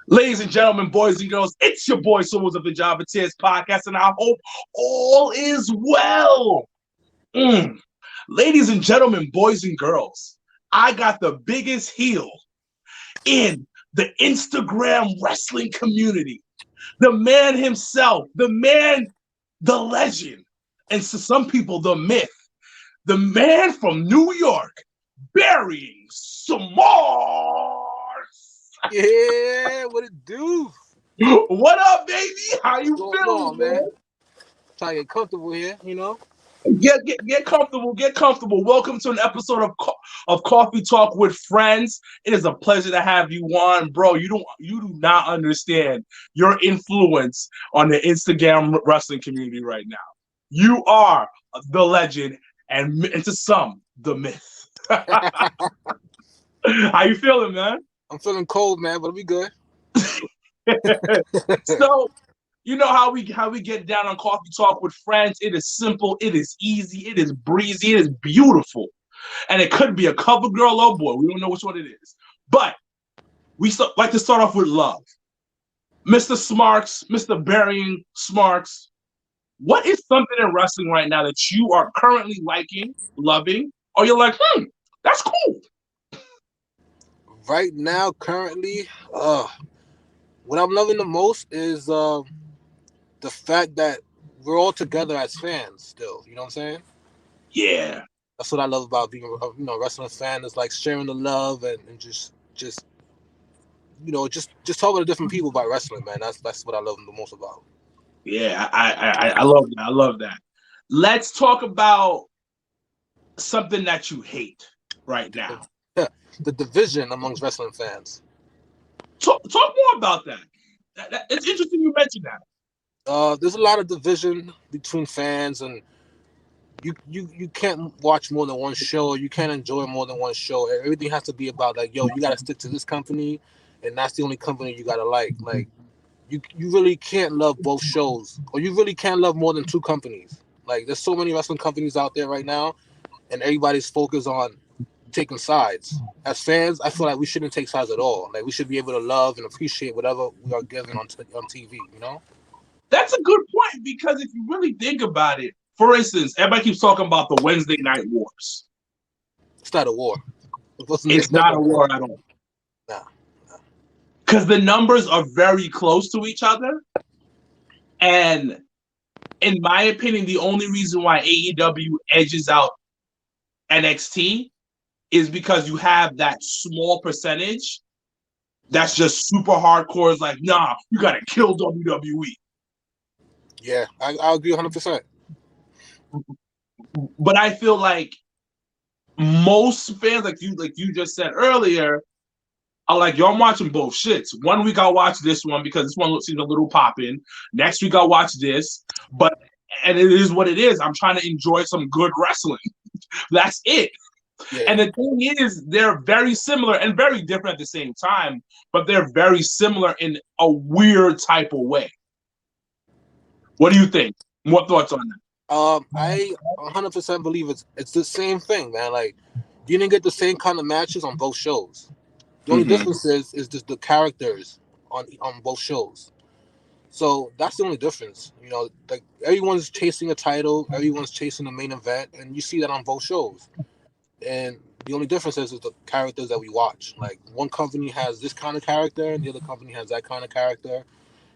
Ladies and gentlemen, boys and girls, it's your boy Souls of the Java Tears podcast, and I hope all is well. Ladies and gentlemen, boys and girls, I got the biggest heel in the Instagram wrestling community. The man himself, the man, the legend, and to some people, the myth, the man from New York, Burying Smarks. Yeah, what it do? What up, baby? How you What's going feeling, on, man? man? Trying to get comfortable here, you know? Get comfortable. Get comfortable. Welcome to an episode of Coffee Talk with Friends. It is a pleasure to have you on, bro. You do not understand your influence on the Instagram wrestling community right now. You are the legend, and to some, the myth. How you feeling, man? I'm feeling cold, man, but it'll be good. So, you know how we get down on Coffee Talk with Friends. It is simple, it is easy, it is breezy, it is beautiful. And it could be a cover girl or boy. We don't know which one it is. But we like to start off with love. Mr. Smarks, Mr. Burying Smarks, what is something in wrestling right now that you are currently liking, loving, or you're like, that's cool? Right now, currently, what I'm loving the most is the fact that we're all together as fans still. You know what I'm saying? Yeah. That's what I love about being a wrestling fan, is like sharing the love and just talking to different people about wrestling, man. That's what I love the most about. Yeah, I love that. I love that. Let's talk about something that you hate right now. The division amongst wrestling fans. Talk more about that. It's interesting you mentioned that. There's a lot of division between fans, and you can't watch more than one show. You can't enjoy more than one show. Everything has to be about like, yo, you got to stick to this company, and that's the only company you got to like. Like, you really can't love both shows, or you really can't love more than two companies. Like, there's so many wrestling companies out there right now, and everybody's focused on taking sides. As fans, I feel like we shouldn't take sides at all. Like, we should be able to love and appreciate whatever we are given on TV. You know? That's a good point, because if you really think about it, for instance, everybody keeps talking about the Wednesday night wars. It's not a war. It's not a war at all. Nah. Because the numbers are very close to each other. And in my opinion, the only reason why AEW edges out NXT is because you have that small percentage that's just super hardcore. It's like, nah, you gotta kill WWE. Yeah, I agree 100%. But I feel like most fans, like you just said earlier, are like, yo, I'm watching both shits. One week I'll watch this one because this one seems a little poppin'. Next week I'll watch this. And it is what it is. I'm trying to enjoy some good wrestling. That's it. Yeah. And the thing is, they're very similar and very different at the same time, but they're very similar in a weird type of way. What do you think? More thoughts on that? I 100% believe it's the same thing, man. Like, you didn't get the same kind of matches on both shows. The only difference is just the characters on both shows. So that's the only difference. You know, like, everyone's chasing a title, everyone's chasing a main event, and you see that on both shows. And the only difference is the characters that we watch. Like, one company has this kind of character, and the other company has that kind of character.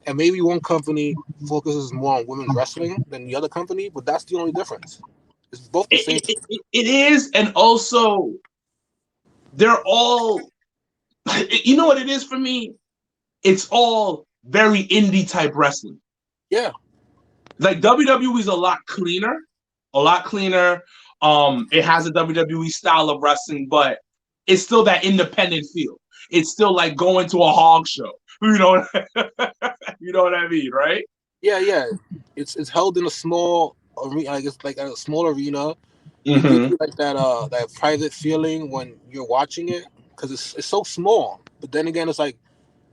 And maybe one company focuses more on women's wrestling than the other company, but that's the only difference. It's both the same. It is, and also they're all. You know what it is for me? It's all very indie type wrestling. Yeah. Like, WWE is a lot cleaner. It has a WWE style of wrestling, but it's still that independent feel. It's still like going to a hog show. You know, you know what I mean, right? Yeah. It's held in a small arena. Like, it's like a small arena. It gives you like that private feeling when you're watching it, because it's so small. But then again, it's like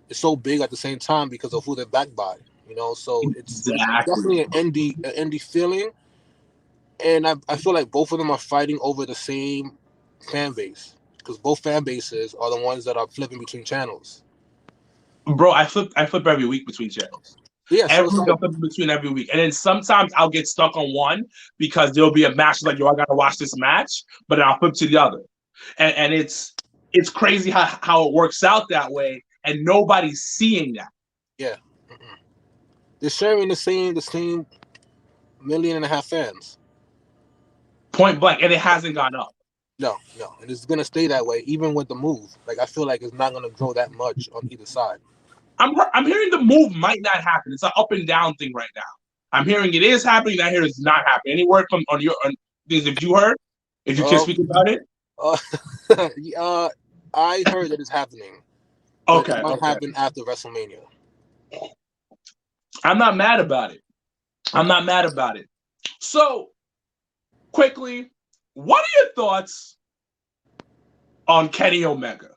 it's so big at the same time because of who they're backed by. You know, so it's definitely an indie feeling. And I feel like both of them are fighting over the same fan base, because both fan bases are the ones that are flipping between channels. Bro, I flip every week between channels. Yeah, so Every week I flip between every week. And then sometimes I'll get stuck on one because there'll be a match like, yo, I gotta watch this match, but then I'll flip to the other. And it's crazy how it works out that way, and nobody's seeing that. Yeah. They're sharing the same 1.5 million fans. Point blank, and it hasn't gone up. No, and it's gonna stay that way even with the move. Like I feel like it's not gonna grow that much on either side. I'm hearing the move might not happen. It's an up and down thing right now. I'm hearing it is happening. I hear it's not happening. Any word on things if you heard? If you can speak about it? I heard that it's happening. Okay, it might happen after WrestleMania. I'm not mad about it. So, quickly, what are your thoughts on Kenny Omega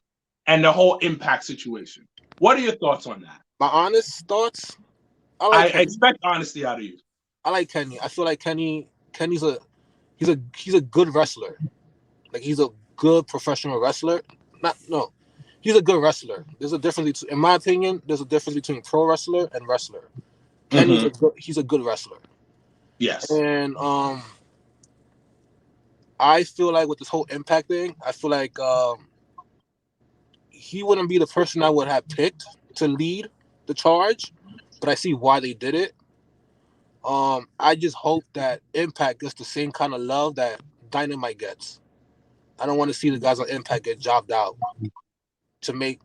and the whole Impact situation? What are your thoughts on that? My honest thoughts? I expect honesty out of you. I like Kenny. I feel like Kenny's he's a good wrestler. Like he's a good professional wrestler. He's a good wrestler. There's a difference, in my opinion. There's a difference between pro wrestler and wrestler. Kenny's he's a good wrestler. Yes. And I feel like with this whole Impact thing, I feel like he wouldn't be the person I would have picked to lead the charge, but I see why they did it. I just hope that Impact gets the same kind of love that Dynamite gets. I don't want to see the guys on Impact get jobbed out to make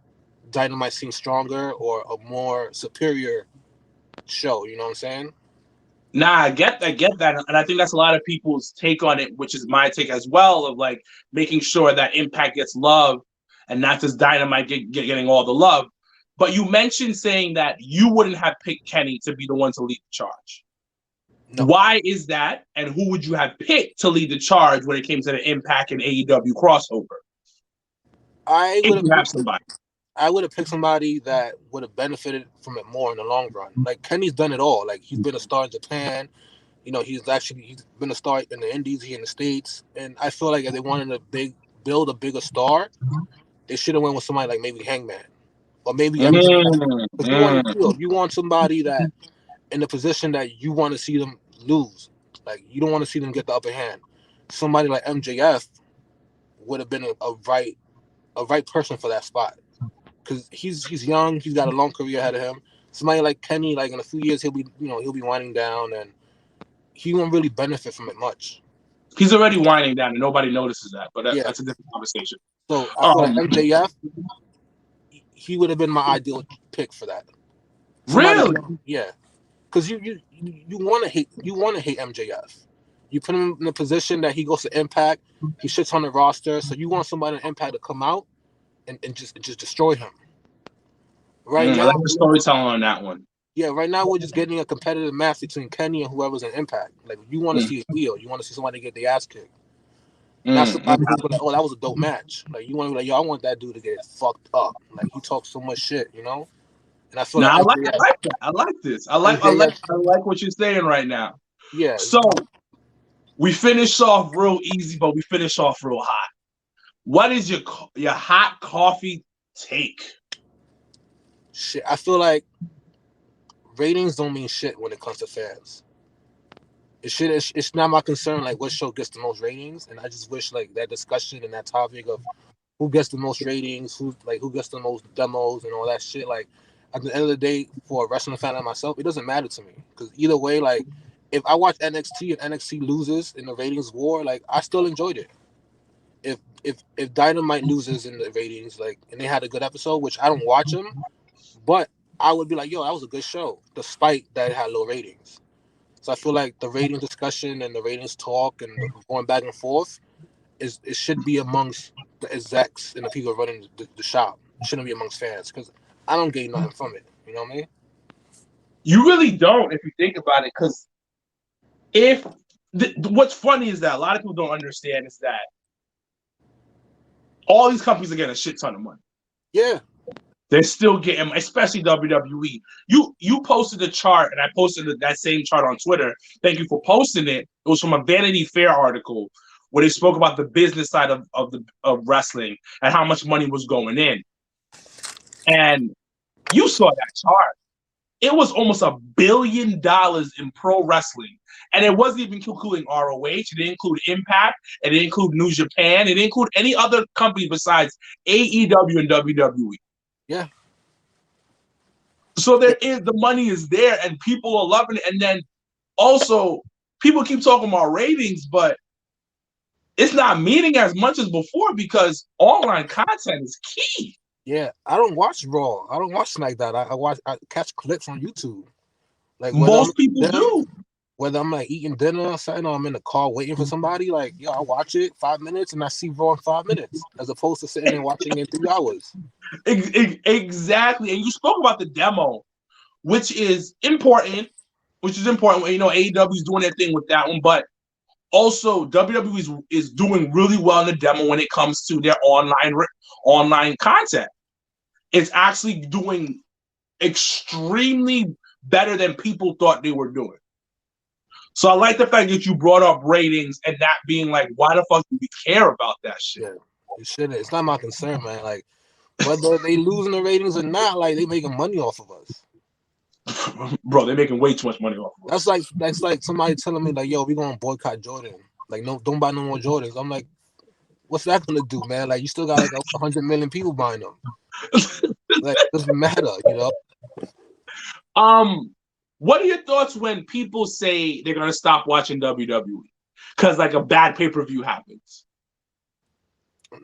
Dynamite seem stronger or a more superior show. You know what I'm saying? Nah, I get that, and I think that's a lot of people's take on it, which is my take as well, of like making sure that Impact gets love and not just Dynamite getting all the love. But you mentioned saying that you wouldn't have picked Kenny to be the one to lead the charge. No. Why is that? And who would you have picked to lead the charge when it came to the Impact and AEW crossover? I would have picked somebody that would have benefited from it more in the long run. Like Kenny's done it all. Like he's been a star in Japan. You know, he's been a star in the Indies, here in the States. And I feel like if they wanted to build a bigger star, they should have went with somebody like maybe Hangman. Or maybe MJF. You want somebody that in the position that you want to see them lose. Like you don't want to see them get the upper hand. Somebody like MJF would have been a right person for that spot. Because he's young, he's got a long career ahead of him. Somebody like Kenny, like in a few years, he'll be winding down, and he won't really benefit from it much. He's already winding down, and nobody notices that. But that's a different conversation. So I feel like MJF, he would have been my ideal pick for that. Really? Yeah. Because you want to hate MJF. You put him in a position that he goes to Impact, he sits on the roster, so you want somebody in Impact to come out and just destroy him. Right now, I like the storytelling on that one. Yeah, right now we're just getting a competitive match between Kenny and whoever's in Impact. Like you want to see a heel, you want to see somebody get their ass kicked. That's the like, oh, that was a dope match. Like you want to be like, yo, I want that dude to get fucked up. Like he talks so much shit, you know. And I feel I like that. I like this. I like what you're saying right now. Yeah. So we finish off real easy, but we finish off real hot. What is your hot coffee take? Shit, I feel like ratings don't mean shit when it comes to fans. It's not my concern like what show gets the most ratings, and I just wish like that discussion and that topic of who gets the most ratings, who gets the most demos and all that shit. Like at the end of the day, for a wrestling fan like myself, it doesn't matter to me because either way, like if I watch NXT and NXT loses in the ratings war, like I still enjoyed it. If Dynamite loses in the ratings, like and they had a good episode, which I don't watch them, but I would be like, yo, that was a good show, despite that it had low ratings. So I feel like the ratings discussion and the ratings talk and going back and forth it should be amongst the execs and the people running the shop. It shouldn't be amongst fans because I don't gain nothing from it. You know what I mean? You really don't if you think about it. Because what's funny is that a lot of people don't understand is that all these companies are getting a shit ton of money. Yeah. They're still getting, especially WWE. You posted a chart, and I posted that same chart on Twitter. Thank you for posting it. It was from a Vanity Fair article where they spoke about the business side of wrestling and how much money was going in. And You saw that chart. It was almost $1 billion in pro wrestling. And it wasn't even including ROH. It didn't include Impact. It didn't include New Japan. It didn't include any other company besides AEW and WWE. Yeah. So the money is there and people are loving it. And then also, people keep talking about ratings, but it's not meaning as much as before because online content is key. Yeah, I don't watch Raw. I don't watch like that. I catch clips on YouTube. Like most people do. Whether I'm like eating dinner or something, or I'm in the car waiting for somebody, like, yo, I watch it 5 minutes and I see Raw in 5 minutes, as opposed to sitting there watching it 3 hours. Exactly. And you spoke about the demo, which is important. You know, AEW is doing their thing with that one, but also WWE is doing really well in the demo when it comes to their online content. It's actually doing extremely better than people thought they were doing. So I like the fact that you brought up ratings and that being like, why the fuck do we care about that shit? Yeah, it shouldn't. It's not my concern, man. Like, whether they losing the ratings or not, like, they making money off of us. Bro, they're making way too much money off of us. That's like somebody telling me, like, yo, we're gonna boycott Jordan. Like, no, don't buy no more Jordans. I'm like, what's that gonna do, man? Like, you still got like 100 million people buying them. Like, it doesn't matter, you know. What are your thoughts when people say they're gonna stop watching WWE because like a bad pay-per-view happens?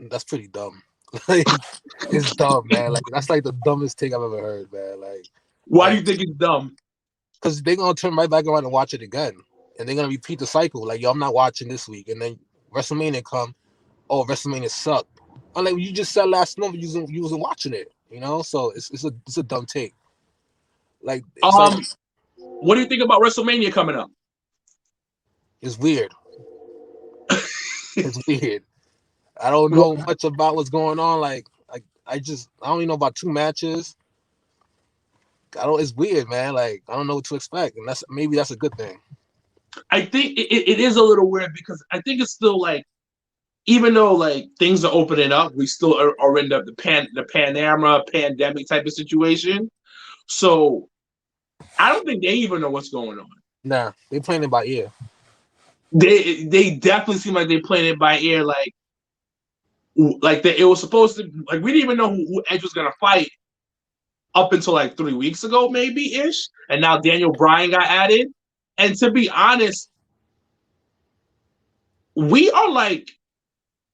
That's pretty dumb. Like, it's dumb, man. Like, that's like the dumbest thing I've ever heard, man. Like, why do you think it's dumb? Because they're gonna turn right back around and watch it again, and they're gonna repeat the cycle. Like, yo, I'm not watching this week, and then WrestleMania come. Oh, WrestleMania sucked. I'm like, you just said last month you wasn't watching it, you know. So it's a dumb take. Like, what do you think about WrestleMania coming up? It's weird. It's weird. I don't know much about what's going on. Like I only know about 2 matches. It's weird, man. Like, I don't know what to expect, and that's a good thing. I think it is a little weird because I think it's still like, even though like things are opening up, we still are in the pandemic type of situation. So I don't think they even know what's going on. Nah, they playing it by ear. They definitely seem like they playing it by ear. It was supposed to, like, we didn't even know who Edge was gonna fight up until like 3 weeks ago, maybe ish, and now Daniel Bryan got added. And to be honest, we are like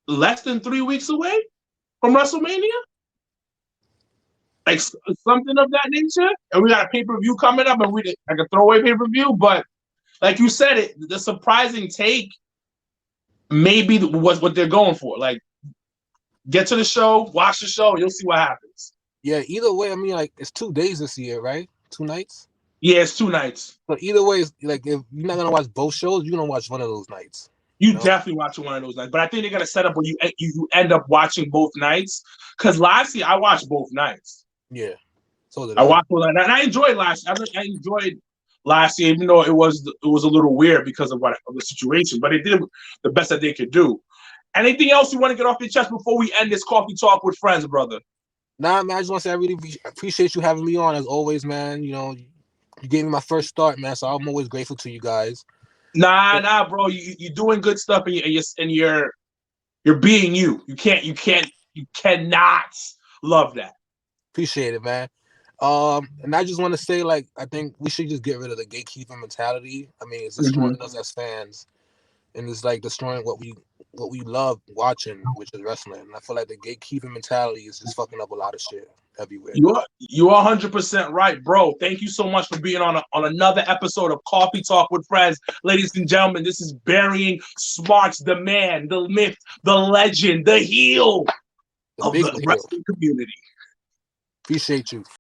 less than 3 weeks away from WrestleMania, like something of that nature. And we got a pay-per-view coming up, and we like a throwaway pay-per-view. But like you said, the surprising take maybe was what they're going for. Like, get to the show, watch the show, you'll see what happens. Yeah, either way, I mean, like, it's 2 days this year, right? 2 nights? Yeah, it's 2 nights. But either way, it's like, if you're not gonna watch both shows, you're gonna watch one of those nights. You definitely watch one of those nights. But I think they're gonna set up where you end up watching both nights. Because last year I watched both nights. Yeah. So I watched both nights. And I enjoyed I enjoyed last year, even though it was a little weird because of the situation. But they did the best that they could do. Anything else you want to get off your chest before we end this coffee talk with friends, brother? Nah, man, I just want to say I really appreciate you having me on as always, man. You know, you gave me my first start, man, so I'm always grateful to you guys. Nah, bro. You're doing good stuff, and you're being you. You cannot love that. Appreciate it, man. And I just want to say, like, I think we should just get rid of the gatekeeper mentality. I mean, it's destroying us as fans, and it's like destroying what we love watching, which is wrestling. And I feel like the gatekeeping mentality is just fucking up a lot of shit everywhere. You are 100% right, bro. Thank you so much for being on another episode of Coffee Talk with Friends. Ladies and gentlemen, this is Burying Smarks, the man, the myth, the legend, the heel of the wrestling community. Appreciate you.